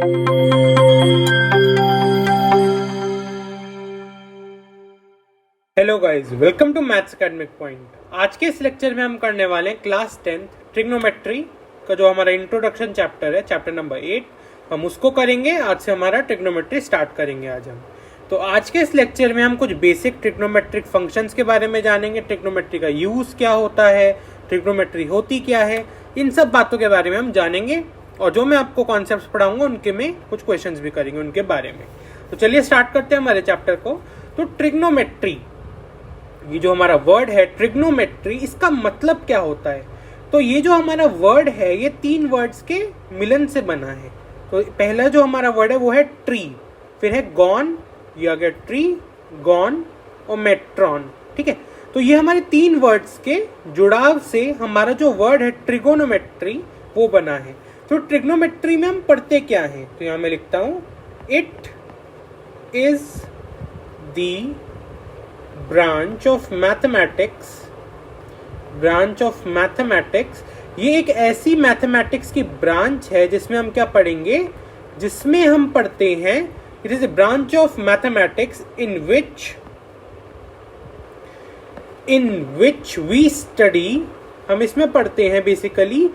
Hello guys, welcome to maths academic point. आज के इस लेक्चर में हम करने वाले हैं क्लास 10 ट्रिग्नोमेट्री का जो हमारा इंट्रोडक्शन चैप्टर है, चैप्टर नंबर 8, हम उसको करेंगे। आज से हमारा ट्रिग्नोमेट्री स्टार्ट करेंगे आज हम। तो आज के इस लेक्चर में हम कुछ बेसिक ट्रिग्नोमेट्रिक फंक्शंस के बारे में जानेंगे, ट्रिग्नोमेट्री का यूज क्या होता है, ट्रिग्नोमेट्री होती क्या है, इन सब बातों के बारे में हम जानेंगे। और जो मैं आपको कॉन्सेप्ट्स पढ़ाऊंगा उनके में कुछ क्वेश्चंस भी करेंगे उनके बारे में। तो चलिए स्टार्ट करते हैं हमारे चैप्टर को। तो ट्रिग्नोमेट्री, ये जो हमारा वर्ड है ट्रिग्नोमेट्री, इसका मतलब क्या होता है? तो ये जो हमारा वर्ड है ये 3 वर्ड्स के मिलन से बना है। तो पहला जो हमारा वर्ड है वो है ट्री, फिर है गॉन, ये आ गया ट्री, गॉन और मेट्रॉन। ठीक है, तो ये हमारे 3 वर्ड्स के जुड़ाव से हमारा जो वर्ड है ट्रिगोनोमेट्री वो बना है। तो ट्रिग्नोमेट्री में हम पढ़ते क्या है? तो यहां मैं लिखता हूं, it is the branch of mathematics, ये एक ऐसी मैथमेटिक्स की ब्रांच है जिसमें हम क्या पढ़ेंगे, जिसमें हम पढ़ते हैं, it is a branch of mathematics in which we study, हम इसमें पढ़ते हैं basically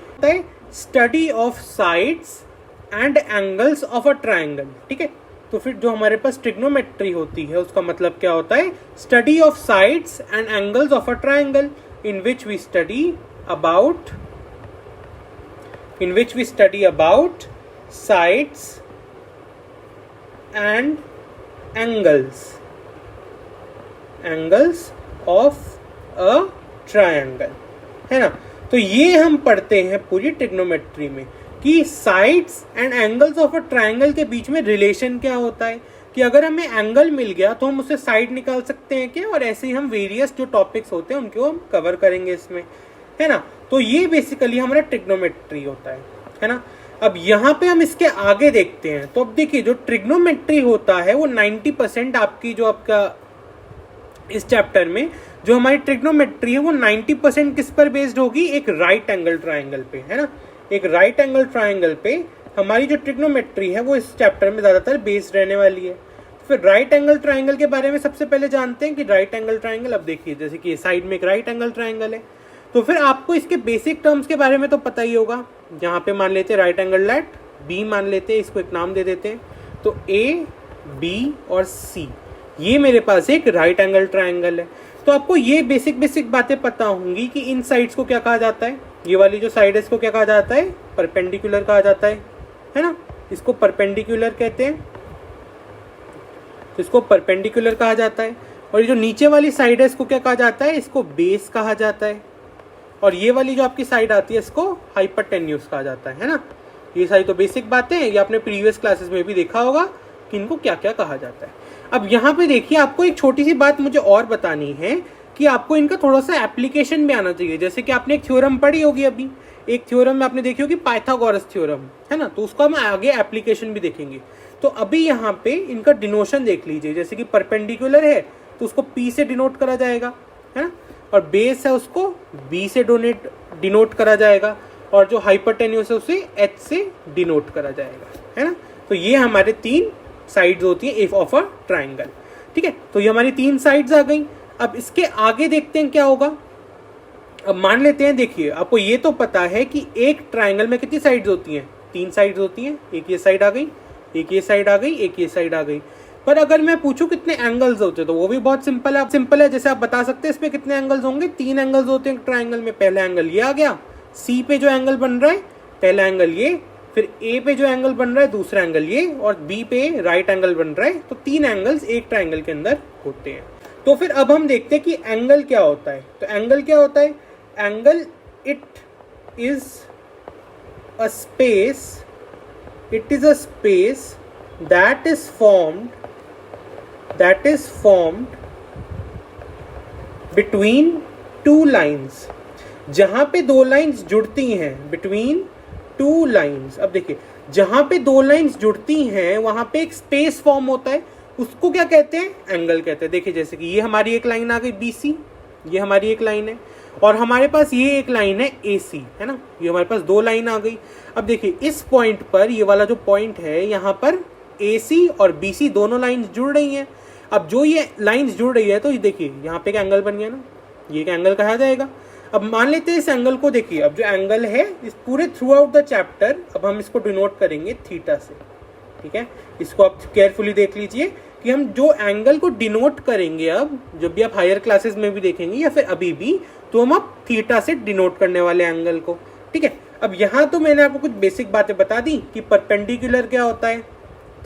study of sides and angles of a triangle. ठीक है, तो फिर जो हमारे पास ट्रिग्नोमेट्री होती है उसका मतलब क्या होता है, study of sides and angles of a triangle in which we study about sides and angles of a triangle, है ना। तो ये हम पढ़ते हैं पूरी ट्रिग्नोमेट्री में कि sides and angles of a triangle के बीच में रिलेशन क्या होता है, कि अगर हमें एंगल मिल गया तो हम उससे साइड निकाल सकते हैं क्या, और ऐसे ही हम वेरियस जो टॉपिक्स होते हैं उनको हम कवर करेंगे इसमें, है ना। तो ये बेसिकली हमारा ट्रिग्नोमेट्री होता है ना। अब यहाँ पे हम इसके आगे देखते हैं। तो अब देखिए, जो ट्रिग्नोमेट्री होता है वो 90% आपकी जो आपका इस चैप्टर में जो हमारी ट्रिग्नोमेट्री है वो 90% किस पर बेस्ड होगी, एक राइट एंगल ट्राइंगल पे, है ना। एक राइट एंगल ट्राइंगल पे हमारी जो ट्रिग्नोमेट्री है वो इस चैप्टर में ज्यादातर बेस्ड रहने वाली है। फिर राइट एंगल ट्राइंगल के बारे में सबसे पहले जानते हैं कि राइट एंगल ट्राइंगल, अब देखिए जैसे कि साइड में एक राइट एंगल ट्राइंगल है, तो फिर आपको इसके बेसिक टर्म्स के बारे में तो पता ही होगा। यहाँ पे मान लेते हैं राइट एंगल लेट बी, मान लेते हैं, इसको एक नाम दे देते हैं। तो ए, बी और सी, ये मेरे पास एक राइट एंगल ट्राइंगल है। तो आपको ये बेसिक बातें पता होंगी कि इन साइड्स को क्या कहा जाता है, ये वाली जो साइड है इसको क्या कहा जाता है, परपेंडिकुलर कहा जाता है ना। इसको परपेंडिकुलर कहते हैं, तो इसको परपेंडिकुलर कहा जाता है। और ये जो नीचे वाली साइड है इसको क्या कहा जाता है, इसको बेस कहा जाता है। और ये वाली जो आपकी साइड आती है इसको हाइपोटेन्यूज कहा जाता है ना। ये सारी तो बेसिक बातें हैं, ये आपने प्रीवियस क्लासेस में भी देखा होगा कि इनको क्या क्या कहा जाता है। अब यहाँ पे देखिए, आपको एक छोटी सी बात मुझे और बतानी है कि आपको इनका थोड़ा सा एप्लीकेशन भी आना चाहिए। जैसे कि आपने एक थ्योरम पढ़ी होगी, अभी एक थ्योरम में आपने देखी होगी पाइथागोरस थ्योरम, है ना। तो उसका हम आगे एप्लीकेशन भी देखेंगे। तो अभी यहाँ पे इनका डिनोशन देख लीजिए। जैसे कि परपेंडिकुलर है तो उसको P से डिनोट करा जाएगा, है ना। और बेस है उसको B से डिनोट करा जाएगा, और जो हाइपोटेन्यूज है उसे H से डिनोट करा जाएगा, है ना। तो ये हमारे 3 साइड्स होती है ऑफ अ ट्राइंगल। ठीक है, तो ये हमारी 3 साइड्स आ गई। अब इसके आगे देखते हैं क्या होगा। अब मान लेते हैं, देखिए आपको ये तो पता है कि एक ट्राइंगल में कितनी साइड्स होती हैं, 3 साइड्स होती हैं। एक ये साइड आ गई, एक ये साइड आ गई, एक ये साइड आ गई। पर अगर मैं पूछूं कितने एंगल्स होते हैं तो वो भी बहुत सिंपल है। जैसे आप बता सकते हैं इसमें कितने एंगल्स होंगे, 3 एंगल्स होते हैं ट्राइंगल में। पहला एंगल ये आ गया, सी पे जो एंगल बन रहा है पहला एंगल ये, फिर ए पे जो एंगल बन रहा है दूसरा एंगल ये, और बी पे राइट एंगल बन रहा है। तो 3 एंगल्स एक ट्राइंगल के अंदर होते हैं। तो फिर अब हम देखते हैं कि एंगल क्या होता है। तो एंगल क्या होता है, angle it is a space that is formed between 2 lines, जहां पे 2 लाइन्स जुड़ती हैं, बिटवीन 2 लाइन्स। अब देखिए, जहां पे 2 लाइन्स जुड़ती हैं वहां पे एक स्पेस फॉर्म होता है, उसको क्या कहते हैं, एंगल कहते हैं। देखिए जैसे कि ये हमारी एक लाइन आ गई BC, ये हमारी एक लाइन है। और हमारे पास ये एक लाइन है AC, है ना, ये हमारे पास दो लाइन आ गई। अब देखिए इस पॉइंट पर, ये वाला जो पॉइंट है यहाँ पर AC और BC दोनों लाइंस जुड़ रही हैं। अब जो ये लाइंस जुड़ रही है तो ये देखिए यहाँ पे एक एंगल बन गया ना, ये एक एंगल कहा जाएगा। अब मान लेते हैं इस एंगल को, देखिए अब जो एंगल है इस पूरे थ्रू आउट द चैप्टर, अब हम इसको डिनोट करेंगे थीटा से, ठीक है। इसको आप केयरफुली देख लीजिए कि हम जो एंगल को डिनोट करेंगे, अब जब भी आप हायर क्लासेस में भी देखेंगे या फिर अभी भी, तो हम अब थीटा से डिनोट करने वाले एंगल को, ठीक है। अब यहाँ तो मैंने आपको कुछ बेसिक बातें बता दी कि परपेंडिकुलर क्या होता है,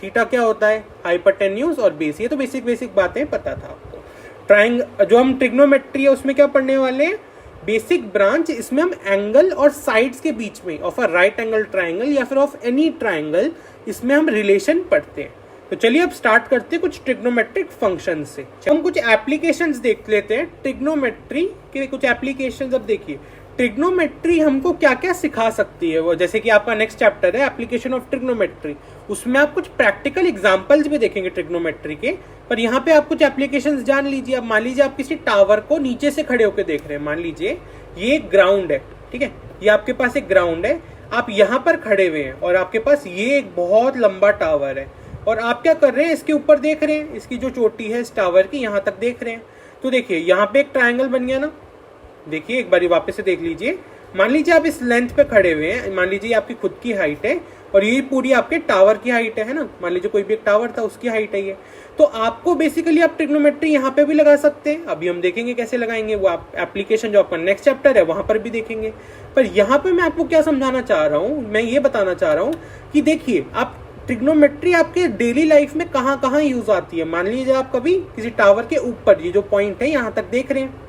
थीटा क्या होता है, हाइपोटेन्यूज और बेस, ये तो बेसिक बातें पता था आपको। ट्रायंगल जो हम ट्रिग्नोमेट्री है उसमें क्या पढ़ने वाले हैं, बेसिक ब्रांच, इसमें हम एंगल और साइड्स के बीच में of a right angle triangle या फिर ऑफ एनी ट्रायंगल, इसमें हम रिलेशन पढ़ते हैं। तो चलिए अब स्टार्ट करते हैं कुछ ट्रिग्नोमेट्रिक फंक्शन से। हम कुछ एप्लीकेशंस देख लेते हैं ट्रिग्नोमेट्री के, कुछ एप्लीकेशंस। अब देखिए ट्रिग्नोमेट्री हमको क्या क्या सिखा सकती है, वो जैसे कि आपका नेक्स्ट चैप्टर है एप्लीकेशन ऑफ ट्रिग्नोमेट्री, उसमें आप कुछ प्रैक्टिकल एग्जांपल्स भी देखेंगे ट्रिग्नोमेट्री के। पर यहाँ पे आप कुछ एप्लीकेशंस जान लीजिए। अब मान लीजिए आप किसी टावर को नीचे से खड़े होकर देख रहे हैं, मान लीजिए ये ग्राउंड है, ठीक है, ये आपके पास एक ग्राउंड है, आप यहाँ पर खड़े हुए हैं और आपके पास ये एक बहुत लंबा टावर है और आप क्या कर रहे हैं, इसके ऊपर देख रहे हैं, इसकी जो चोटी है इस टावर की यहाँ तक देख रहे हैं। तो देखिए यहाँ पे एक ट्रायंगल बन गया ना, देखिए एक बार वापस से देख लीजिए। मान लीजिए आप इस लेंथ पे खड़े हुए हैं, मान लीजिए आपकी खुद की हाइट है और ये पूरी आपके टावर की हाइट है ना, मान लीजिए कोई भी एक टावर था उसकी हाइट है ये। तो आपको बेसिकली आप ट्रिग्नोमेट्री यहाँ पे भी लगा सकते हैं, अभी हम देखेंगे कैसे लगाएंगे, वो आप एप्लीकेशन जो आपका नेक्स्ट चैप्टर है वहां पर भी देखेंगे। पर यहाँ पे मैं आपको क्या समझाना चाह रहा हूँ, मैं ये बताना चाह रहा हूँ कि देखिए आप ट्रिग्नोमेट्री आपके डेली लाइफ में कहाँ कहाँ यूज आती है। मान लीजिए आप कभी किसी टावर के ऊपर, ये जो पॉइंट है यहाँ तक देख रहे हैं,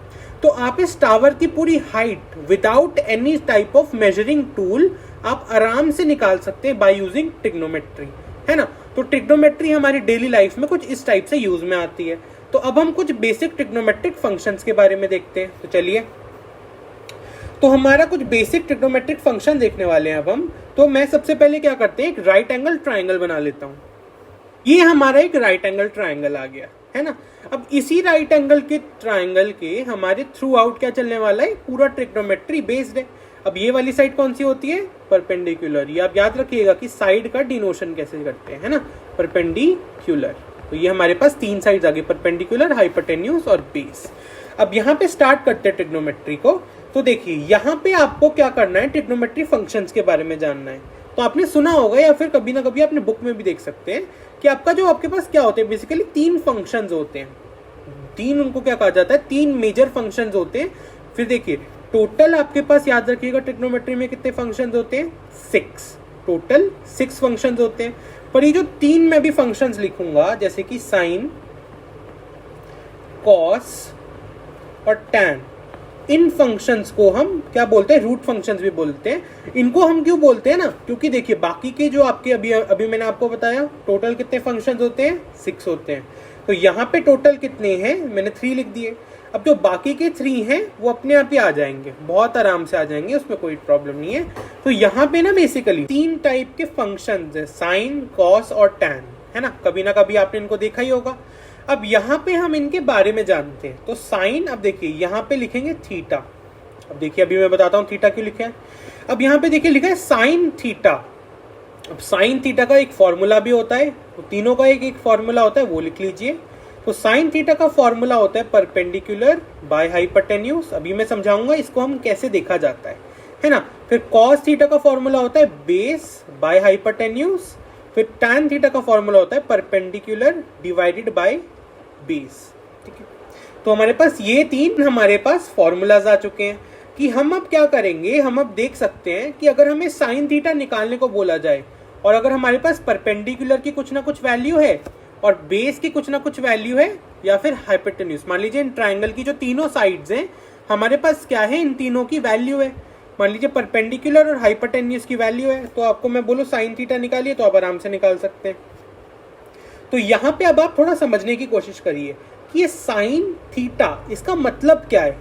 तो आप इस टावर की पूरी height without any type of measuring tool आप आराम से निकाल सकते हैं बाय यूजिंग ट्रिग्नोमेट्री, है ना। तो ट्रिग्नोमेट्री हमारी डेली लाइफ में कुछ इस टाइप से यूज में आती है। तो अब हम कुछ बेसिक ट्रिग्नोमेट्रिक फंक्शंस के बारे में देखते हैं। तो चलिए, तो हमारा कुछ बेसिक ट्रिग्नोमेट्रिक फंक्शन देखने वाले हैं अब हम। तो मैं सबसे पहले क्या करते हैं, एक राइट एंगल ट्राइंगल बना लेता हूं। ये हमारा एक राइट एंगल ट्राइंगल आ गया, है ना। अब इसी राइट एंगल के ट्राइंगल के हमारे थ्रू आउट क्या चलने वाला है, पूरा ट्रिग्नोमेट्री बेस्ड है। अब ये वाली साइड कौन सी होती है, परपेंडिकुलर। ये आप याद रखिएगा कि साइड का डिनोशन कैसे करते हैं, है ना, परपेंडिकुलर। तो ये हमारे पास तीन साइड्स आ गई, परपेंडिकुलर, हाइपोटेन्यूज और बेस। अब यहाँ पे स्टार्ट करते हैं ट्रिग्नोमेट्री को। तो देखिए यहाँ पे आपको क्या करना है, ट्रिग्नोमेट्री फंक्शंस के बारे में जानना है। तो आपने सुना होगा या फिर कभी ना कभी आपने बुक में भी देख सकते हैं कि आपका जो आपके पास क्या होते हैं, बेसिकली तीन फंक्शंस होते हैं। तीन, उनको क्या कहा जाता है, तीन मेजर फंक्शंस होते हैं। फिर देखिए टोटल आपके पास याद रखिएगा ट्रिग्नोमेट्री में कितने फंक्शंस होते हैं, 6, टोटल 6 फंक्शंस होते हैं। पर ये जो तीन मैं भी फंक्शंस लिखूंगा, जैसे कि साइन, कॉस और टैन, इन फंक्शंस को हम क्या बोलते हैं, रूट फंक्शंस भी बोलते हैं। इनको हम क्यों बोलते हैं ना, क्योंकि देखिए बाकी के जो आपके अभी मैंने आपको बताया टोटल कितने फंक्शंस होते हैं, 6 होते हैं। तो यहाँ पे टोटल कितने हैं, मैंने 3 लिख दिए। अब जो बाकी के 3 हैं वो अपने आप ही आ जाएंगे, बहुत आराम से आ जाएंगे, उसमें कोई प्रॉब्लम नहीं है। तो यहाँ पे ना बेसिकली 3 टाइप के फंक्शंस है, साइन, कॉस और टैन, है ना। कभी ना कभी आपने इनको देखा ही होगा। अब यहाँ पे हम इनके बारे में जानते हैं। तो साइन, अब देखिए यहाँ पे लिखेंगे थीटा। अब देखिए अभी मैं बताता हूँ थीटा क्यों लिखा है। अब यहाँ पे देखिए लिखा है साइन थीटा। अब साइन थीटा का एक फॉर्मूला भी होता है, तो तीनों का एक फॉर्मूला होता है, वो लिख लीजिए। तो साइन थीटा का फॉर्मूला होता है परपेंडिकुलर बाय हाइपोटेन्यूज। अभी मैं समझाऊंगा इसको हम कैसे देखा जाता है ना। फिर कॉस थीटा का फॉर्मूला होता है बेस बाय हाइपोटेन्यूज। फिर टैन थीटा का फॉर्मूला होता है परपेंडिकुलर डिवाइडेड बाय बेस, ठीक है। तो हमारे पास ये 3 हमारे पास फॉर्मूलाज आ चुके हैं कि हम अब क्या करेंगे, हम अब देख सकते हैं कि अगर हमें साइन थीटा निकालने को बोला जाए और अगर हमारे पास परपेंडिकुलर की कुछ ना कुछ वैल्यू है और बेस की कुछ ना कुछ वैल्यू है या फिर हाइपोटेन्यूज, मान लीजिए इन ट्राइंगल की जो तीनों साइड्स हैं हमारे पास क्या है, इन तीनों की वैल्यू है। मान लीजिए परपेंडिकुलर और हाइपोटेन्यूज की वैल्यू है, तो आपको मैं बोलूँ साइन थीटा निकालिए, तो आप आराम से निकाल सकते हैं। तो यहाँ पे अब आप थोड़ा समझने की कोशिश करिए कि ये साइन थीटा इसका मतलब क्या है।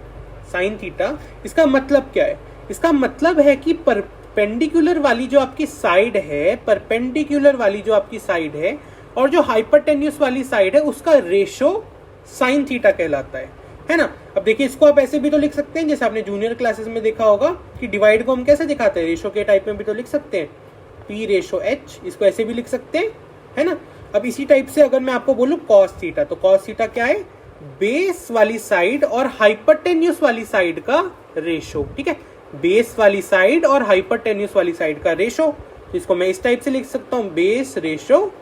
साइन थीटा इसका मतलब क्या है, इसका मतलब है कि परपेंडिकुलर वाली जो आपकी साइड है, परपेंडिकुलर वाली जो आपकी साइड है और जो हाइपोटेन्यूज वाली साइड है उसका रेशो साइन थीटा कहलाता है। है ना। अब देखिए इसको आप ऐसे भी तो लिख सकते हैं, जैसे आपने जूनियर क्लासेस में देखा होगा कि डिवाइड को हम कैसे दिखाते हैं, रेशो के टाइप में भी तो लिख सकते हैं, P रेशो H, इसको ऐसे भी लिख सकते हैं, है ना। अब इसी टाइप से अगर मैं आपको बोलूं कॉस थीटा, तो कॉस थीटा क्या है, बेस वाली साइड और हाइपरटेन्यूस वाली साइड का रेशो, ठीक है, बेस वाली साइड और हाइपरटेन्यूस वाली साइड का रेशो। तो इसको मैं इस टाइप से लिख सकता हूं, बेस रेशो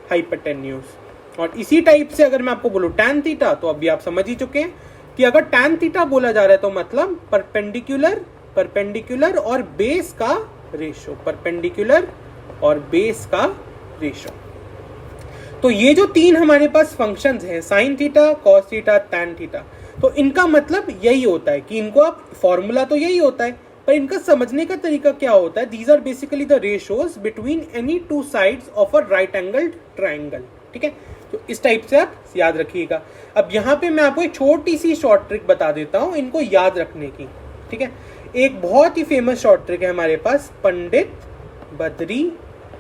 हाइपरटेन्यूस। और इसी टाइप से अगर मैं आपको बोलूं टैन थीटा, तो अभी आप समझ ही चुके हैं कि अगर टैन थीटा बोला जा रहा है तो मतलब परपेंडिकुलर और बेस का रेशो, परपेंडिकुलर और बेस का रेशो। तो ये जो तीन हमारे पास फंक्शंस हैं, sign theta, cos theta, tan theta, तो इनका मतलब यही होता है कि इनको आप, फॉर्मूला तो यही होता है, पर इनका समझने का तरीका क्या होता है, these are basically the ratios between any two sides of a right angled triangle, ठीक है। तो इस टाइप से आप याद रखिएगा। अब यहाँ पे मैं आपको एक छोटी सी शॉर्ट ट्रिक बता देता हूँ इनको याद रखने की, ठीक है। एक बहुत ही फेमस शॉर्ट ट्रिक है हमारे पास, पंडित बद्री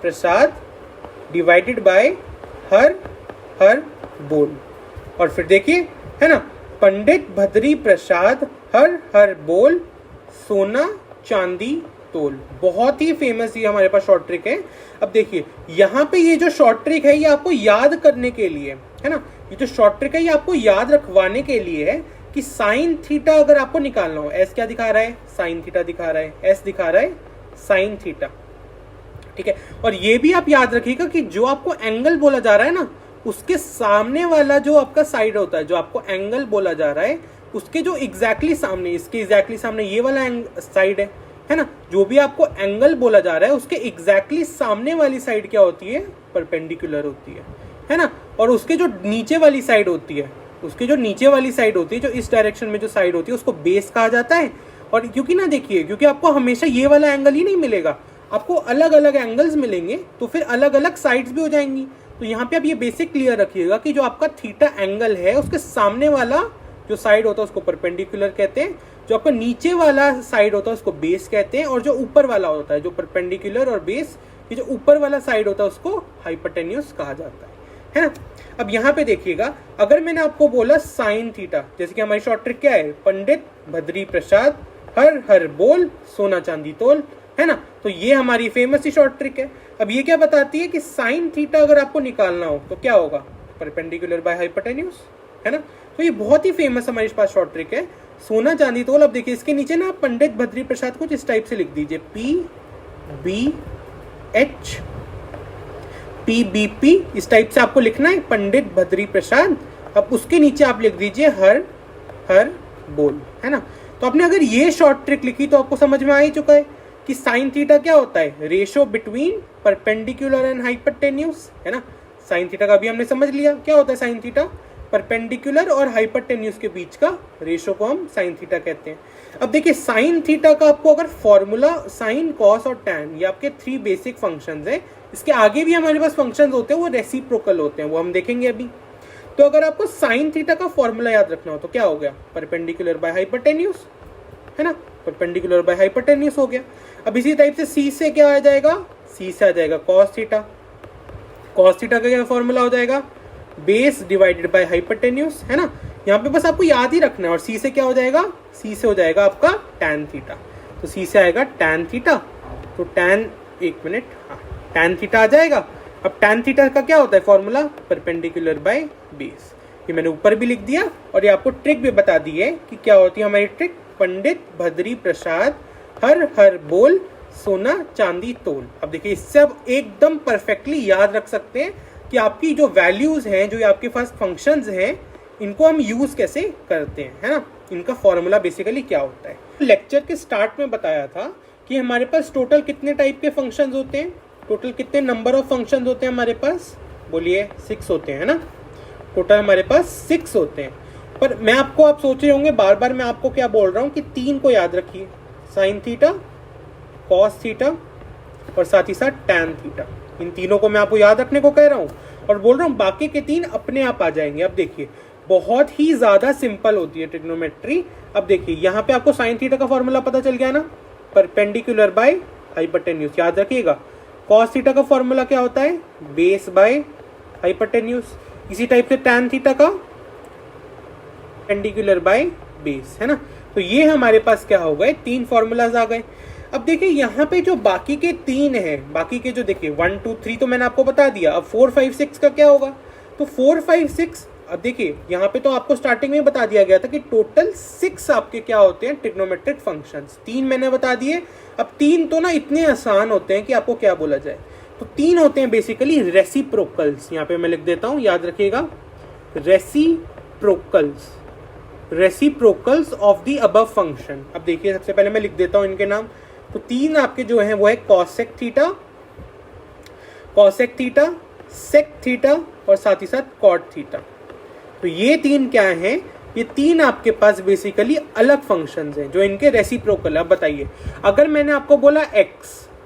प्रसाद डिवाइडेड बाय हर हर बोल। और फिर देखिए, है ना, पंडित भद्री प्रसाद हर हर बोल, सोना चांदी तोल। बहुत ही फेमस ये हमारे पास शॉर्ट ट्रिक है। अब देखिए यहाँ पे ये जो शॉर्ट ट्रिक है ये आपको याद करने के लिए है ना, ये जो शॉर्ट ट्रिक है ये आपको याद रखवाने के लिए है कि साइन थीटा अगर आपको निकालना हो, एस क्या दिखा रहा है, साइन थीटा दिखा रहा है, एस दिखा रहा है साइन थीटा, ठीक है। और ये भी आप याद रखिएगा कि जो आपको एंगल बोला जा रहा है ना, उसके सामने वाला जो आपका साइड होता है, जो आपको एंगल बोला जा रहा है उसके जो एग्जैक्टली सामने, इसके एग्जैक्टली सामने ये वाला साइड है ना, जो भी आपको एंगल बोला जा रहा है उसके एग्जैक्टली सामने वाली साइड क्या होती है, परपेंडिकुलर होती है ना। और उसके जो नीचे वाली साइड होती है, उसके जो नीचे वाली साइड होती है, जो इस डायरेक्शन में जो साइड होती है उसको बेस कहा जाता है। और क्योंकि ना देखिए, क्योंकि आपको हमेशा ये वाला एंगल ही नहीं मिलेगा, आपको अलग अलग एंगल्स मिलेंगे, तो फिर अलग अलग साइड्स भी हो जाएंगी। तो यहाँ पे आप ये बेसिक क्लियर रखिएगा कि जो आपका थीटा एंगल है उसके सामने वाला जो साइड होता है उसको परपेंडिकुलर कहते हैं, जो आपका नीचे वाला साइड होता है उसको बेस कहते हैं, और जो ऊपर वाला होता है, जो परपेंडिकुलर और बेस, ये जो ऊपर वाला साइड होता है उसको हाइपोटेन्यूस कहा जाता है ना। अब यहाँ पे देखिएगा, अगर मैंने आपको बोला साइन थीटा, जैसे कि हमारी शॉर्ट ट्रिक क्या है, पंडित भद्री प्रसाद हर हर बोल, सोना चांदी तोल, है ना। तो ये हमारी फेमस ही शॉर्ट ट्रिक है। अब ये क्या बताती है कि साइन थीटा अगर आपको निकालना हो तो क्या होगा, परपेंडिकुलर बाय हाइपोटेन्यूस, है ना। तो ये बहुत ही फेमस हमारे पास शॉर्ट ट्रिक है, सोना चांदी तोल। अब देखिए इसके नीचे ना पंडित भद्री प्रसाद कुछ इस टाइप से लिख दीजिए, PBP, इस टाइप से आपको लिखना है, पंडित भद्री प्रसाद। अब उसके नीचे आप लिख दीजिए हर हर बोल, है ना। तो आपने अगर ये शॉर्ट ट्रिक लिखी तो आपको समझ में आ ही चुका है कि साइन थीटा क्या होता है, ratio between perpendicular and hypotenuse, है ना। साइन थीटा का भी हमने समझ लिया क्या होता है, साइन थीटा परपेंडिकुलर और हाइपोटेन्यूस के बीच का रेशो को हम साइन थीटा कहते हैं। अब देखिए साइन थीटा का आपको अगर फॉर्मूला, साइन कॉस और टैन, ये आपके 3 बेसिक फंक्शंस हैं। इसके आगे भी हमारे पास फंक्शंस होते हैं, वो रेसिप्रोकल होते हैं, वो हम देखेंगे अभी। तो अगर आपको साइन थीटा का फॉर्मूला याद रखना हो तो क्या हो गया, परपेंडिकुलर बाय हाइपोटेन्यूस, है ना, परपेंडिकुलर बाय हाइपोटेन्यूस हो गया। अब इसी टाइप से सी से क्या आ जाएगा, सी से आ जाएगा कॉस थीटा, कॉस थीटा का क्या फॉर्मूला हो जाएगा, बेस डिवाइडेड बाय हाइपोटेन्यूस, है ना। यहाँ पे बस आपको याद ही रखना है। और सी से क्या हो जाएगा, सी से हो जाएगा आपका टैन थीटा, तो सी से आएगा टैन थीटा, तो टैन, एक मिनट, हाँ, टैन थीटा आ जाएगा। अब टैन थीटा का क्या होता है फॉर्मूला, परपेंडिकुलर बाय बेस। ये मैंने ऊपर भी लिख दिया और ये आपको ट्रिक भी बता दी है कि क्या होती है हमारी ट्रिक, पंडित भद्री प्रसाद हर हर बोल, सोना चांदी तोल। अब देखिए इससे आप एकदम परफेक्टली याद रख सकते हैं कि आपकी जो वैल्यूज हैं, जो आपके पास फंक्शंस हैं, इनको हम यूज कैसे करते हैं, है ना, इनका फॉर्मूला बेसिकली क्या होता है। लेक्चर के स्टार्ट में बताया था कि हमारे पास टोटल कितने टाइप के फंक्शंस होते हैं, टोटल कितने नंबर ऑफ फंक्शंस होते हैं हमारे पास, बोलिए 6 होते हैं, है ना। टोटल हमारे पास 6 होते हैं। पर मैं आपको, आप सोच रहे होंगे बार बार मैं आपको क्या बोल रहा हूँ कि 3 को याद रखिए, साइन थीटा, कॉस थीटा और साथ ही साथ टैन थीटा। इन तीनों को मैं आपको याद रखने को कह रहा हूँ और बोल रहा हूँ बाकी के 3 अपने आप आ जाएंगे। अब देखिए बहुत ही ज्यादा सिंपल होती है ट्रिग्नोमेट्री। अब देखिए यहाँ पे आपको साइन थीटा का फॉर्मूला पता चल गया ना, परपेंडिकुलर बाय हाइपोटेन्यूस, याद रखिएगा। कॉस थीटा का फॉर्मूला क्या होता है, बेस बाय हाइपोटेन्यूस। इसी टाइप से टैन थीटा का परपेंडिकुलर बाय बेस, है ना। तो ये हमारे पास क्या हो गए, 3 फॉर्मूलाज आ गए। अब देखिए यहाँ पे जो बाकी के 3 हैं, बाकी के जो देखिए 1 2 3 तो मैंने आपको बता दिया। अब 4 5 6 का क्या होगा, तो 4 5 6, अब देखिए यहाँ पे तो आपको स्टार्टिंग में बता दिया गया था कि टोटल 6 आपके क्या होते हैं, ट्रिग्नोमेट्रिक फंक्शंस। 3 मैंने बता दिए। अब 3 तो ना इतने आसान होते हैं कि आपको क्या बोला जाए, तो 3 होते हैं बेसिकली रेसिप्रोकल्स। यहाँ पे मैं लिख देता हूँ, याद रखिएगा, reciprocals of the above function. अब देखिए सबसे पहले मैं लिख देता हूँ इनके नाम। तो 3 आपके जो हैं वो है कॉसेक थीटा, सेक थीटा और साथ ही साथ कॉट थीटा। तो ये 3 क्या हैं, ये 3 आपके पास बेसिकली अलग फंक्शंस हैं जो इनके रेसिप्रोकल। अब बताइए, अगर मैंने आपको बोला x,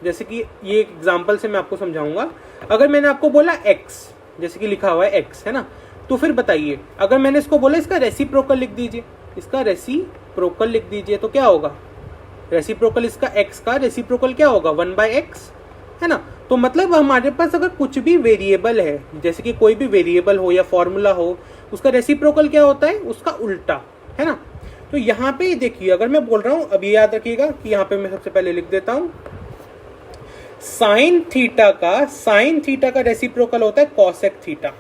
जैसे कि ये एग्जांपल से मैं आपको समझाऊंगा। अगर मैंने आपको बोला x, जैसे कि लिखा हुआ है x, है ना, तो फिर बताइए अगर मैंने इसको बोला इसका रेसिप्रोकल लिख दीजिए, इसका रेसिप्रोकल लिख दीजिए, तो क्या होगा, रेसिप्रोकल इसका x का रेसिप्रोकल क्या होगा, 1/x, है ना। तो मतलब हमारे पास अगर कुछ भी वेरिएबल है, जैसे कि कोई भी वेरिएबल हो या फॉर्मूला हो, उसका रेसिप्रोकल क्या होता है, उसका उल्टा, है ना। तो यहाँ पे देखिए अगर मैं बोल रहा हूँ, अब ये याद रखिएगा कि यहाँ पे मैं सबसे पहले लिख देता हूँ, साइन थीटा का रेसिप्रोकल होता है कॉसेक थीटा।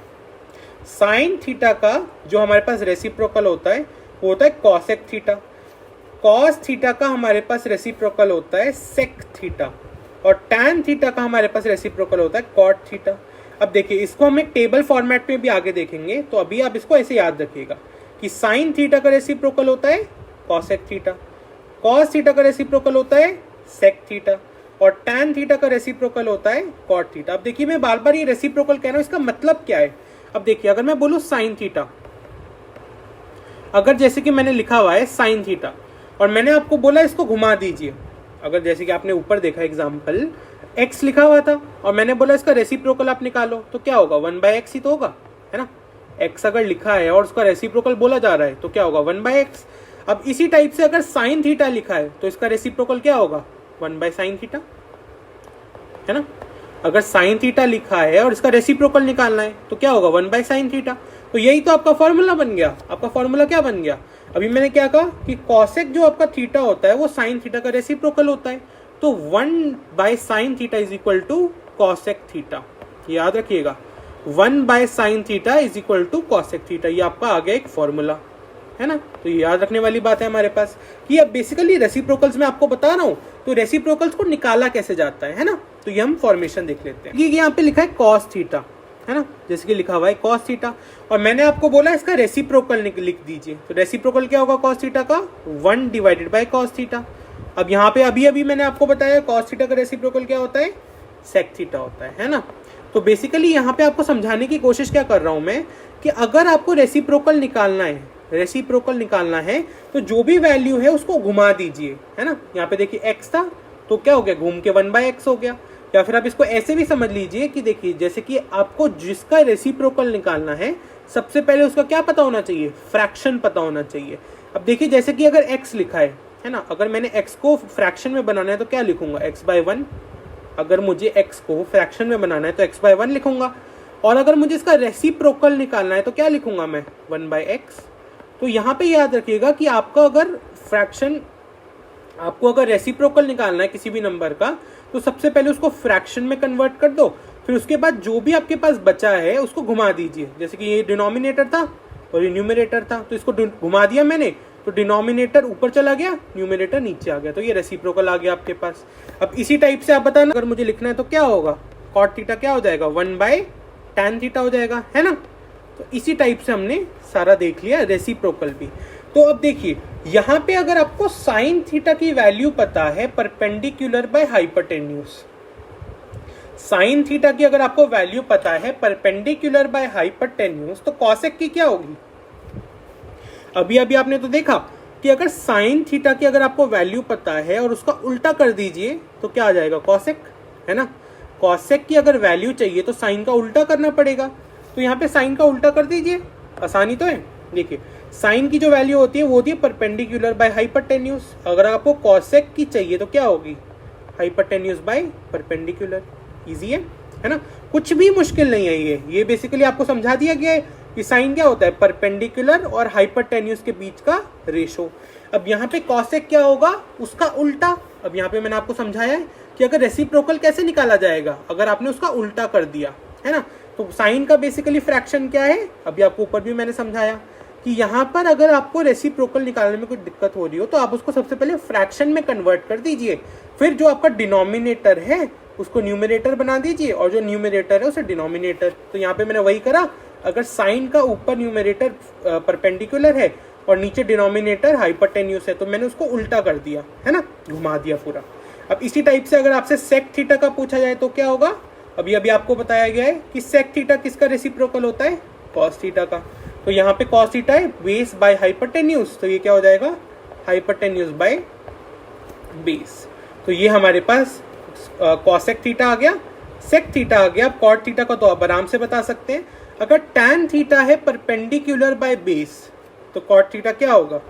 साइन थीटा का जो हमारे पास रेसिप्रोकल होता है वो होता है कॉसेक थीटा। कॉस थीटा का हमारे पास रेसिप्रोकल होता है सेक थीटा, और टैन थीटा का हमारे पास रेसिप्रोकल होता है कॉट थीटा। अब देखिए इसको हम एक टेबल फॉर्मेट में भी आगे देखेंगे, तो अभी आप इसको ऐसे याद रखिएगा कि साइन थीटा का रेसिप्रोकल होता है कॉसेक थीटा, कॉस थीटा का रेसिप्रोकल होता है सेक थीटा, और टैन थीटा का रेसिप्रोकल होता है कॉट थीटा। अब देखिए मैं बार बार ये रेसिप्रोकल कह रहा हूं, इसका मतलब क्या है। अब देखिए अगर मैं बोलूं साइन थीटा, अगर जैसे कि मैंने लिखा हुआ है साइन थीटा और मैंने आपको बोला इसको घुमा दीजिए, अगर जैसे कि आपने ऊपर देखा एग्जांपल x लिखा हुआ था और मैंने बोला इसका रेसिप्रोकल आप निकालो, तो क्या होगा, 1/x ही तो होगा, है ना। x अगर लिखा है और उसका रेसिप्रोकल बोला जा रहा है तो क्या होगा, 1/x। अब इसी टाइप से अगर साइन थीटा लिखा है तो इसका रेसिप्रोकल क्या होगा, 1/sin थीटा, है ना। अगर साइन थीटा लिखा है और इसका रेसिप्रोकल निकालना है तो क्या होगा, 1/sin थीटा। तो यही तो आपका फॉर्मूला बन गया। आपका फॉर्मूला क्या बन गया, अभी मैंने क्या कहा कि कॉसेक जो आपका थीटा होता है वो साइन थीटा का रेसिप्रोकल होता है, तो 1/sin theta is equal to cosec theta. याद रखिएगा, 1/sin theta is equal to cosec theta, ये आपका आ गया एक फॉर्मूला, है ना। तो ये याद रखने वाली बात है हमारे पास कि अब बेसिकली रेसिप्रोकल्स में आपको बता रहा हूं, तो रेसिप्रोकल्स को निकाला कैसे जाता है ना। तो ये हम फॉर्मेशन देख लेते हैं। ये यहाँ पे लिखा है कॉस थीटा, है ना, जैसे कि लिखा हुआ है कॉस थीटा, और मैंने आपको बोला इसका रेसिप्रोकल लिख दीजिए। तो रेसिप्रोकल क्या होगा कॉस थीटा का, 1/cos थीटा। अब यहाँ पे अभी मैंने आपको बताया कॉस थीटा का रेसिप्रोकल क्या होता है, सेक थीटा होता है ना। तो बेसिकली यहाँ पे आपको समझाने की कोशिश क्या कर रहा हूं मैं, कि अगर आपको रेसिप्रोकल निकालना है तो जो भी वैल्यू है उसको घुमा दीजिए, है ना। यहाँ पे देखिए x था तो क्या हो गया, घूम के 1/x हो गया। या फिर आप इसको ऐसे भी समझ लीजिए कि देखिए जैसे कि आपको जिसका रेसिप्रोकल निकालना है सबसे पहले उसका क्या पता होना चाहिए, फ्रैक्शन पता होना चाहिए। अब देखिए जैसे कि अगर x लिखा है ना, अगर मैंने x को फ्रैक्शन में बनाना है तो क्या लिखूंगा, x/1। अगर मुझे x को फ्रैक्शन में बनाना है तो x/1 लिखूंगा, और अगर मुझे इसका रेसिप्रोकल निकालना है तो क्या लिखूंगा मैं, 1/x। तो यहाँ पे याद रखिएगा कि आपका अगर फ्रैक्शन, आपको अगर रेसिप्रोकल निकालना है किसी भी नंबर का, तो सबसे पहले उसको फ्रैक्शन में कन्वर्ट कर दो, फिर उसके बाद जो भी आपके पास बचा है उसको घुमा दीजिए। जैसे कि ये डिनोमिनेटर था और ये न्यूमरेटर था, तो इसको घुमा दिया मैंने, तो डिनोमिनेटर ऊपर चला गया, न्यूमरेटर नीचे आ गया, तो ये रेसिप्रोकल आ गया आपके पास। अब इसी टाइप से आप बताना, अगर मुझे लिखना है तो क्या होगा, कॉट थीटा क्या हो जाएगा, 1/tan थीटा हो जाएगा, है ना। तो इसी टाइप से हमने सारा देख लिया रेसिप्रोकल भी। तो अब देखिए यहाँ पे अगर आपको साइन थीटा की वैल्यू पता है perpendicular by hypotenuse, sine theta की अगर आपको वैल्यू पता है परपेंडिकुलर बाय हाइपोटेन्यूज, तो कॉसेक की क्या होगी। अभी आपने तो देखा कि अगर साइन थीटा की अगर आपको वैल्यू पता है और उसका उल्टा कर दीजिए तो क्या आ जाएगा, कॉसेक, है ना। कॉसेक की अगर वैल्यू चाहिए तो साइन का उल्टा करना पड़ेगा, तो यहाँ पे साइन का उल्टा कर दीजिए, आसानी तो है। देखिए साइन की जो वैल्यू होती है वो होती है परपेंडिकुलर बाय हाइपोटेन्यूज, अगर आपको कॉसेक की चाहिए तो क्या होगी, हाइपोटेन्यूज बाय परपेंडिकुलर। इजी है ना, कुछ भी मुश्किल नहीं है। ये बेसिकली आपको समझा दिया गया है कि साइन क्या होता है, परपेंडिकुलर और हाइपरटेन्यूज के बीच का रेशो। अब यहाँ पे कॉसेक क्या होगा, उसका उल्टा। अब यहाँ पे मैंने आपको समझाया है कि अगर रेसिप्रोकल कैसे निकाला जाएगा, अगर आपने उसका उल्टा कर दिया है ना। तो साइन का बेसिकली फ्रैक्शन क्या है, अभी आपको ऊपर भी मैंने समझाया कि यहाँ पर अगर आपको रेसिप्रोकल निकालने में कुछ दिक्कत हो रही हो तो आप उसको सबसे पहले फ्रैक्शन में कन्वर्ट कर दीजिए, फिर जो आपका डिनोमिनेटर है उसको न्यूमरेटर बना दीजिए और जो न्यूमरेटर है उसे डिनोमिनेटर। तो यहाँ पे मैंने वही करा, अगर साइन का ऊपर न्यूमरेटर परपेंडिकुलर है और नीचे डिनोमिनेटर हाइपरटेन्यूस है तो मैंने उसको उल्टा कर दिया है ना, घुमा दिया पूरा। अब इसी टाइप से अगर आपसे सेक थीटा का पूछा जाए तो क्या होगा, अभी आपको बताया गया है कि सेक थीटा किसका रेसिप्रोकल होता है, कॉस थीटा का। तो यहाँ पे कॉस थीटा है बेस बाय हाइपरटेन्यूस, तो ये क्या हो जाएगा, हाइपरटेन्यूस बाय बेस। तो ये हमारे पास कॉसेक थीटा आ गया, सेक थीटा आ गया। कॉट थीटा का तो आप आराम से बता सकते हैं, अगर टैन थीटा है परपेंडिकुलर बाय बेस तो कॉट थीटा क्या होगा,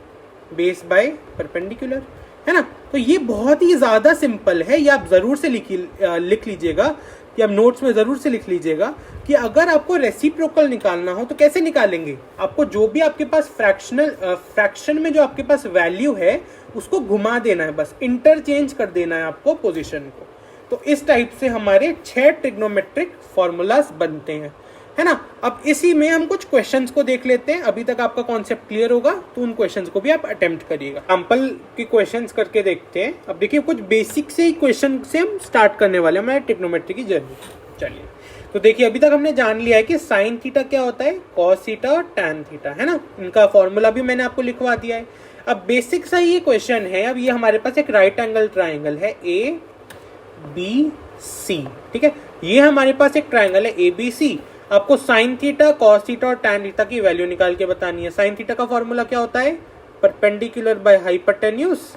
बेस बाय परपेंडिकुलर, है ना। तो ये बहुत ही ज्यादा सिंपल है, ये आप जरूर से लिख लीजिएगा, कि आप नोट्स में जरूर से लिख लीजिएगा कि अगर आपको रेसिप्रोकल निकालना हो तो कैसे निकालेंगे। आपको जो भी आपके पास फ्रैक्शन में जो आपके पास वैल्यू है उसको घुमा देना है, बस इंटरचेंज कर देना है आपको पोजीशन को। तो इस टाइप से हमारे 6 ट्रिग्नोमेट्रिक फॉर्मूलाज बनते हैं, है ना। अब इसी में हम कुछ क्वेश्चंस को देख लेते हैं, अभी तक आपका कॉन्सेप्ट क्लियर होगा तो उन क्वेश्चंस को भी आप अटेम्प्ट करिएगा। एग्जांपल के क्वेश्चंस करके देखते हैं। अब देखिए कुछ बेसिक से ही क्वेश्चन से हम स्टार्ट करने वाले हैं हमारे ट्रिग्नोमेट्री की जर्नी। चलिए तो देखिए अभी तक हमने जान लिया है कि साइन थीटा क्या होता है, कॉस थीटा और टैन थीटा, है ना। इनका फॉर्मूला भी मैंने आपको लिखवा दिया है। अब बेसिक सा ये क्वेश्चन है, अब ये हमारे पास एक राइट एंगल ट्राइंगल है ए बी सी, ठीक है। ये हमारे पास एक ट्राइंगल है ए बी सी। आपको साइन थीटा, कॉस थीटा और टैन थीटा की वैल्यू निकाल के बतानी है। साइन थीटा का फॉर्मूला क्या होता है, परपेंडिकुलर बाय हाइपरटेन्यूस।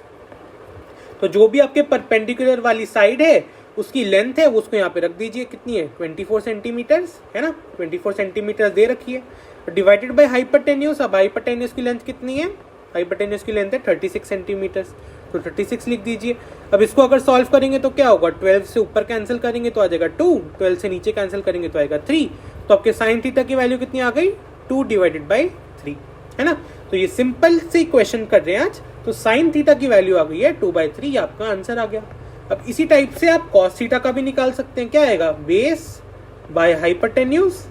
तो जो भी आपके परपेंडिकुलर वाली साइड है उसकी लेंथ है वो उसको यहाँ पे रख दीजिए, कितनी है 24 सेंटीमीटर्स, है ना, 24 सेंटीमीटर दे रखी है, डिवाइडेड बाय हाइपरटेन्यूस। अब हाइपरटेन्यूस की लेंथ कितनी है, हाइपरटेन्यूस की लेंथ है 36 सेंटीमीटर्स, तो 36 लिख दीजिए। अब इसको अगर सॉल्व करेंगे तो क्या होगा, 12 से ऊपर कैंसिल करेंगे तो आ जाएगा 2, 12 से नीचे कैंसिल करेंगे तो आएगा 3। तो आपके साइन थीटा की वैल्यू कितनी आ गई, 2 डिवाइडेड बाई 3, है ना। तो ये सिंपल से क्वेश्चन कर रहे हैं आज। तो साइन थीटा की वैल्यू आ गई है 2/3, ये आपका आंसर आ गया। अब इसी टाइप से आप कॉस थीटा का भी निकाल सकते हैं, क्या आएगा, बेस बाय हाइपरटेन्यूस,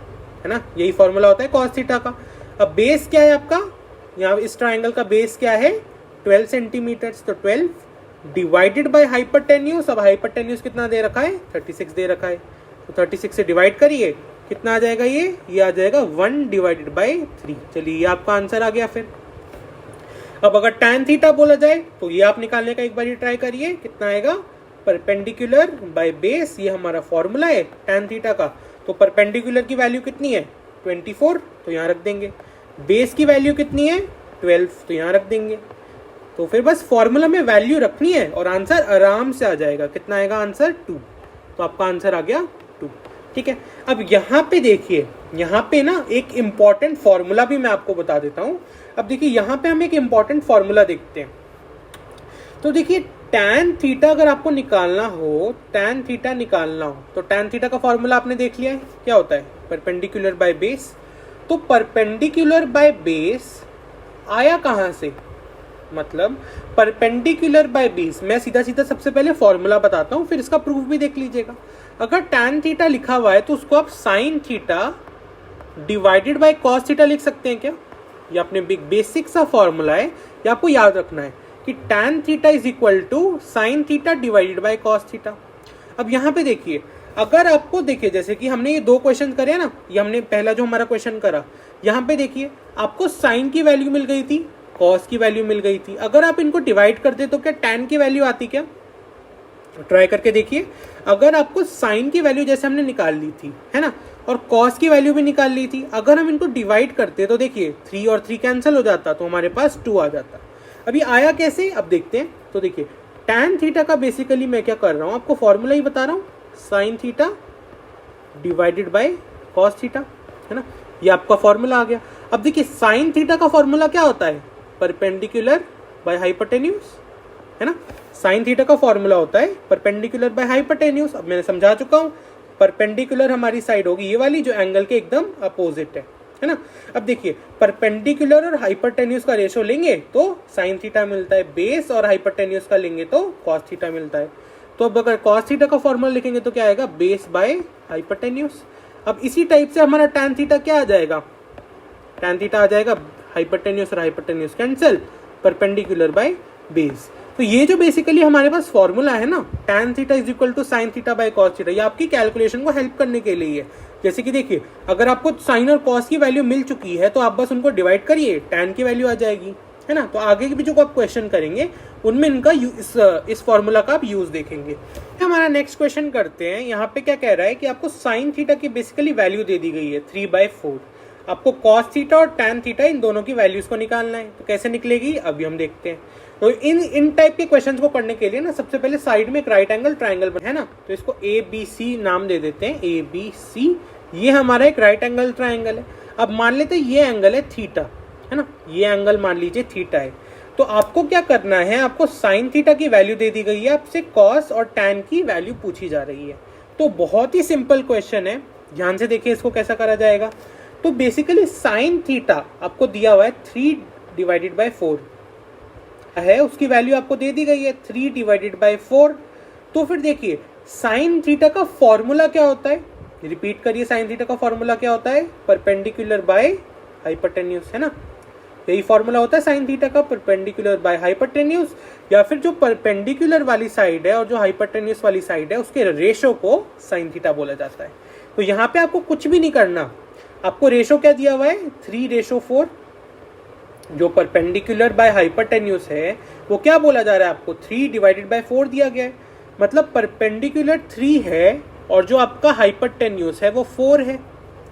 है ना, यही फॉर्मूला होता है कॉस थीटा का। अब बेस क्या है आपका, यहाँ इस ट्राइंगल का बेस क्या है 12 सेंटीमीटर्स, तो 12 डिवाइडेड बाय हाइपरटेन्यूस। अब हाइपरटेन्यूस कितना दे रखा है, 36 दे रखा है, तो 36 से डिवाइड करिए, कितना आ जाएगा, ये आ जाएगा 1 डिवाइडेड बाई 3। चलिए ये आपका आंसर आ गया। फिर अब अगर टैन थीटा बोला जाए तो ये आप निकालने का एक बार ट्राई करिए, कितना आएगा, परपेंडिकुलर बाय बेस, ये हमारा फॉर्मूला है टैन थीटा का। तो परपेंडिकुलर की वैल्यू कितनी है 24, तो यहाँ रख देंगे। बेस की वैल्यू कितनी है 12, तो यहाँ रख देंगे। तो फिर बस फॉर्मूला में वैल्यू रखनी है और आंसर आराम से आ जाएगा। कितना आएगा आंसर, 2। तो आपका आंसर आ गया 2, ठीक है। अब यहाँ पे देखिए, यहाँ पे ना एक इंपॉर्टेंट फॉर्मूला भी मैं आपको बता देता हूँ। अब देखिए यहाँ पे हम एक इंपॉर्टेंट फॉर्मूला देखते हैं। तो देखिए टैन थीटा अगर आपको निकालना हो, टैन थीटा निकालना हो तो टैन थीटा का फॉर्मूला आपने देख लिया है, क्या होता है, परपेंडिकुलर बाय बेस। तो परपेंडिकुलर बाय बेस आया कहाँ से, मतलब परपेंडिकुलर बाय बेस। मैं सीधा सीधा सबसे पहले फॉर्मूला बताता हूँ, फिर इसका प्रूफ भी देख लीजिएगा। अगर टैन थीटा लिखा हुआ है तो उसको आप sign theta divided by cos theta लिख सकते हैं क्या। ये अपने बेसिक सा फॉर्मूला है, ये आपको याद रखना है कि tan theta is equal to sine theta divided by cos theta. अब यहाँ पे देखिए, अगर आपको देखिए जैसे कि हमने ये 2 क्वेश्चन करे ना, ये हमने पहला जो हमारा क्वेश्चन करा, यहाँ पे देखिए आपको साइन की वैल्यू मिल गई थी, कॉस की वैल्यू मिल गई थी। अगर आप इनको डिवाइड करते तो क्या टैन की वैल्यू आती क्या, ट्राई करके देखिए। अगर आपको साइन की वैल्यू जैसे हमने निकाल ली थी, है ना, और कॉस की वैल्यू भी निकाल ली थी, अगर हम इनको डिवाइड करते तो देखिए 3 और 3 कैंसिल हो जाता, तो हमारे पास 2 आ जाता। अभी आया कैसे, अब देखते हैं। तो देखिए टैन थीटा का बेसिकली मैं क्या कर रहा हूँ, आपको फॉर्मूला ही बता रहा हूँ, sign theta divided by cos theta, है ना, ये आपका फॉर्मूला आ गया। अब देखिए साइन थीटा का फॉर्मूला क्या होता है, परपेंडिकुलर बाय हाइपरटेन्यूस, है ना। साइन थीटा का फॉर्मूला होता है परपेंडिकुलर बाय हाइपरटेन्यूस। अब मैंने समझा चुका हूँ, परपेंडिकुलर हमारी साइड होगी ये वाली जो एंगल के एकदम अपोजिट है है ना। अब देखिए परपेंडिकुलर और हाइपरटेन्यूज का रेशो लेंगे तो साइन थीटा मिलता है, बेस और हाइपरटेन्यूज का लेंगे तो कॉस थीटा मिलता है। तो अब अगर कॉस थीटा का फॉर्मूला लिखेंगे तो क्या आएगा, बेस बाय हाइपरटेन्यूज। अब इसी टाइप से हमारा टैन थीटा क्या आ जाएगा, टैन थीटा आ जाएगा हाइपरटेन्यूज और hypotenuse cancel, perpendicular by base. तो ये जो बेसिकली हमारे पास फॉर्मूला है ना, tan theta is equal to sine theta by cos theta, ये आपकी कैलकुलेशन को हेल्प करने के लिए है। जैसे कि देखिए अगर आपको साइन और कॉस की वैल्यू मिल चुकी है तो आप बस उनको डिवाइड करिए, टैन की वैल्यू आ जाएगी, है ना। तो आगे भी जो आप क्वेश्चन करेंगे उनमें इनका इस फॉर्मूला का आप यूज देखेंगे। हमारा नेक्स्ट क्वेश्चन करते हैं। यहाँ पे क्या कह रहा है कि आपको साइन थीटा की बेसिकली वैल्यू दे दी गई है 3/4, आपको कॉस थीटा और टैन थीटा इन दोनों की वैल्यूज को निकालना है। तो कैसे निकलेगी अभी हम देखते हैं। तो इन टाइप के क्वेश्चंस को करने के लिए ना सबसे पहले साइड में एक राइट एंगल ट्राइंगल है ना, तो इसको ABC नाम दे देते हैं, ABC। ये हमारा एक राइट एंगल ट्राइंगल है। अब मान लेते हैं ये एंगल है थीटा, है ना, ये एंगल मान लीजिए थीटा है। तो आपको क्या करना है, आपको साइन थीटा की वैल्यू दे दी गई है, आपसे कॉस और टैन की वैल्यू पूछी जा रही है। तो बहुत ही सिंपल क्वेश्चन है, ध्यान से देखिए इसको कैसा करा जाएगा। तो बेसिकली साइन थीटा आपको दिया हुआ है 3/4 है, उसकी वैल्यू आपको दे दी गई है 3/4। तो फिर देखिए साइन थीटा का फॉर्मूला क्या होता है, रिपीट करिए, साइन थीटा का फॉर्मूला क्या होता है, परपेंडिकुलर बाय हाइपरटेन्यूज, है ना। यही फॉर्मूला होता है साइन थीटा का, परपेंडिकुलर बाय हाइपरटेन्यूज, या फिर जो परपेंडिकुलर वाली साइड है और जो हाइपरटेन्यूज वाली साइड है उसके रेशो को साइन थीटा बोला जाता है। तो यहाँ पे आपको कुछ भी नहीं करना, आपको रेशो क्या दिया हुआ है 3/4, जो परपेंडिकुलर बाय हाइपरटेन्यूज है वो क्या बोला जा रहा है, आपको 3/4 दिया गया है। मतलब परपेंडिकुलर 3 है और जो आपका हाइपरटेन्यूज है वो 4 है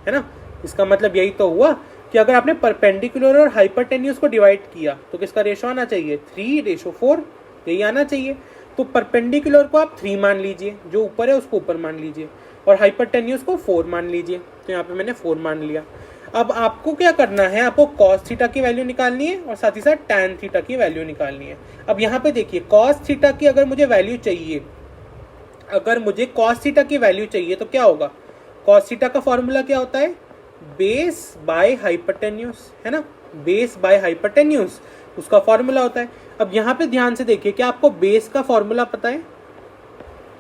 ना। इसका मतलब यही तो हुआ कि अगर आपने परपेंडिकुलर और हाइपरटेन्यूज को डिवाइड किया तो किसका रेशो आना चाहिए, 3/4, यही आना चाहिए। तो परपेंडिकुलर को आप 3 मान लीजिए, जो ऊपर है उसको ऊपर मान लीजिए, और हाइपरटेन्यूज को 4 मान लीजिए। तो यहाँ पे मैंने 4 मान लिया। अब आपको क्या करना है, आपको कॉस थीटा की वैल्यू निकालनी है और साथ ही साथ टैन थीटा की वैल्यू निकालनी है। अब यहाँ पे देखिए कॉस थीटा की अगर मुझे वैल्यू चाहिए, अगर मुझे कॉस थीटा की वैल्यू चाहिए तो क्या होगा, कॉस थीटा का फॉर्मूला क्या होता है, बेस बाय हाइपरटेन्यूज, है ना, बेस बाय हाइपरटेन्यूज उसका फॉर्मूला होता है। अब यहाँ पे ध्यान से देखिए, क्या आपको बेस का फॉर्मूला पता है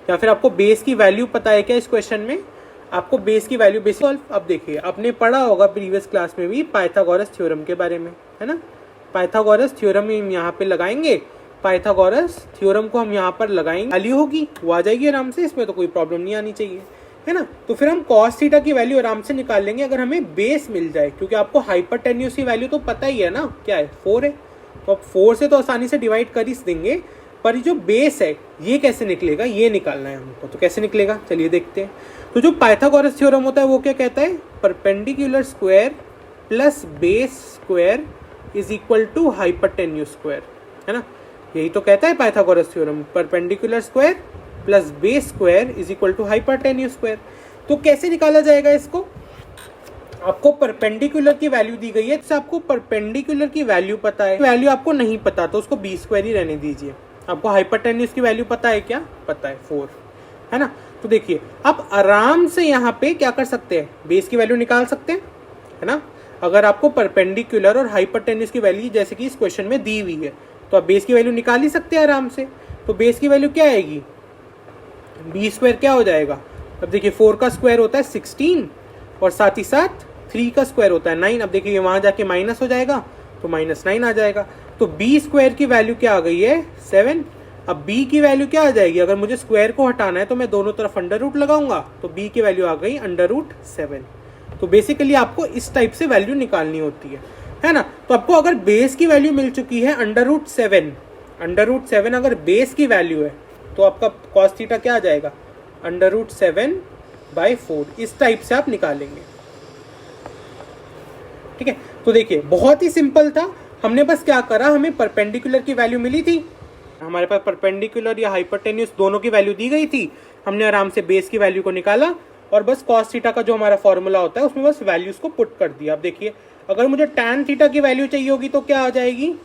या फिर आपको बेस की वैल्यू पता है क्या इस क्वेश्चन में, आपको बेस की वैल्यू बेस। अब देखिए आपने पढ़ा होगा प्रीवियस क्लास में भी पाइथागोरस थ्योरम के बारे में, है ना। पाइथागोरस थ्योरम हम यहाँ पे लगाएंगे, पाइथागोरस थ्योरम को हम यहाँ पर लगाएंगे, वैल्यू होगी वो आ जाएगी आराम से, इसमें तो कोई प्रॉब्लम नहीं आनी चाहिए, है ना। तो फिर हम कॉस थीटा की वैल्यू आराम से निकाल लेंगे अगर हमें बेस मिल जाए, क्योंकि आपको हाइपरटेन्यूज की वैल्यू तो पता ही है ना, क्या है 4 है। तो अब 4 से तो आसानी से डिवाइड कर ही देंगे, पर जो बेस है ये कैसे निकलेगा ये निकालना है हमको। तो कैसे निकलेगा चलिए देखते हैं। तो जो पाइथागोरस थ्योरम होता है वो क्या कहता है, perpendicular square plus base square is equal to hypotenuse square, है ना। यही तो कहता है Pythagoras theorem, perpendicular square plus base square is equal to hypotenuse square. तो कैसे निकाला जाएगा इसको, आपको परपेंडिकुलर की वैल्यू दी गई है, तो आपको परपेंडिकुलर की वैल्यू पता है, वैल्यू आपको नहीं पता तो उसको बी स्क्वायर ही रहने दीजिए। आपको हाइपरटेन्यूज की वैल्यू पता है क्या, पता है 4, है ना। तो देखिए आप आराम से यहाँ पे क्या कर सकते हैं, बेस की वैल्यू निकाल सकते हैं, है ना। अगर आपको परपेंडिकुलर और हाइपरटेन्यूज की वैल्यू जैसे कि इस क्वेश्चन में दी हुई है तो आप बेस की वैल्यू निकाल ही सकते हैं आराम से। तो बेस की वैल्यू क्या आएगी, बी स्क्वायर क्या हो जाएगा, अब देखिए 4 का स्क्वायर होता है 16 और साथ ही साथ 3 का स्क्वायर होता है 9। अब देखिए वहां जाके माइनस हो जाएगा तो -9 आ जाएगा। तो बी स्क्वायर की वैल्यू क्या आ गई है 7। अब बी की वैल्यू क्या आ जाएगी, अगर मुझे स्क्वायर को हटाना है तो मैं दोनों तरफ अंडर रूट लगाऊंगा, तो बी की वैल्यू आ गई √7। तो बेसिकली आपको इस टाइप से वैल्यू निकालनी होती है ना। तो आपको अगर बेस की वैल्यू मिल चुकी है √7 अगर बेस की वैल्यू है तो आपका कॉस थीटा क्या आ जाएगा, √7/4। इस टाइप से आप निकालेंगे, ठीक है। तो देखिए बहुत ही सिंपल था, हमने बस क्या करा, हमें परपेंडिकुलर की वैल्यू मिली थी, हमारे पास परपेंडिकुलर या हाइपरटेन्यूज दोनों की वैल्यू दी गई थी, हमने आराम से बेस की वैल्यू को निकाला और बस कॉस थीटा का जो हमारा फॉर्मूला होता है उसमें बस वैल्यूज को पुट कर दिया। अब देखिए अगर मुझे टैन थीटा की वैल्यू चाहिए होगी तो क्या आ जाएगी,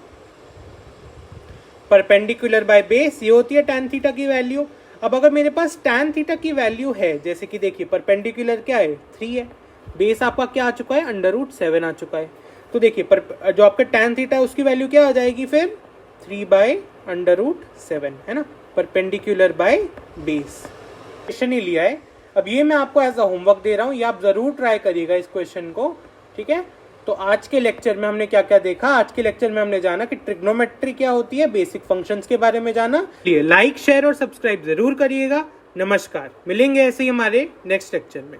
परपेंडिकुलर बाय बेस, ये होती है टैन थीटा की वैल्यू। अब अगर मेरे पास टैन थीटा की वैल्यू है, जैसे कि देखिए परपेंडिकुलर क्या है 3 है, बेस आपका क्या आ चुका है, √7 आ चुका है। तो देखिए पर जो आपका tan थीटा है उसकी वैल्यू क्या आ जाएगी फिर 3/√7 है ना, परपेंडिकुलर बाय बेस। क्वेश्चन ही लिया है। अब ये मैं आपको एज अ होमवर्क दे रहा हूँ, ये आप जरूर ट्राई करिएगा इस क्वेश्चन को, ठीक है। तो आज के लेक्चर में हमने क्या क्या देखा, आज के लेक्चर में हमने जाना कि ट्रिग्नोमेट्री क्या होती है, बेसिक फंक्शंस के बारे में जाना। लाइक शेयर और सब्सक्राइब जरूर करिएगा। नमस्कार, मिलेंगे ऐसे ही हमारे नेक्स्ट लेक्चर में।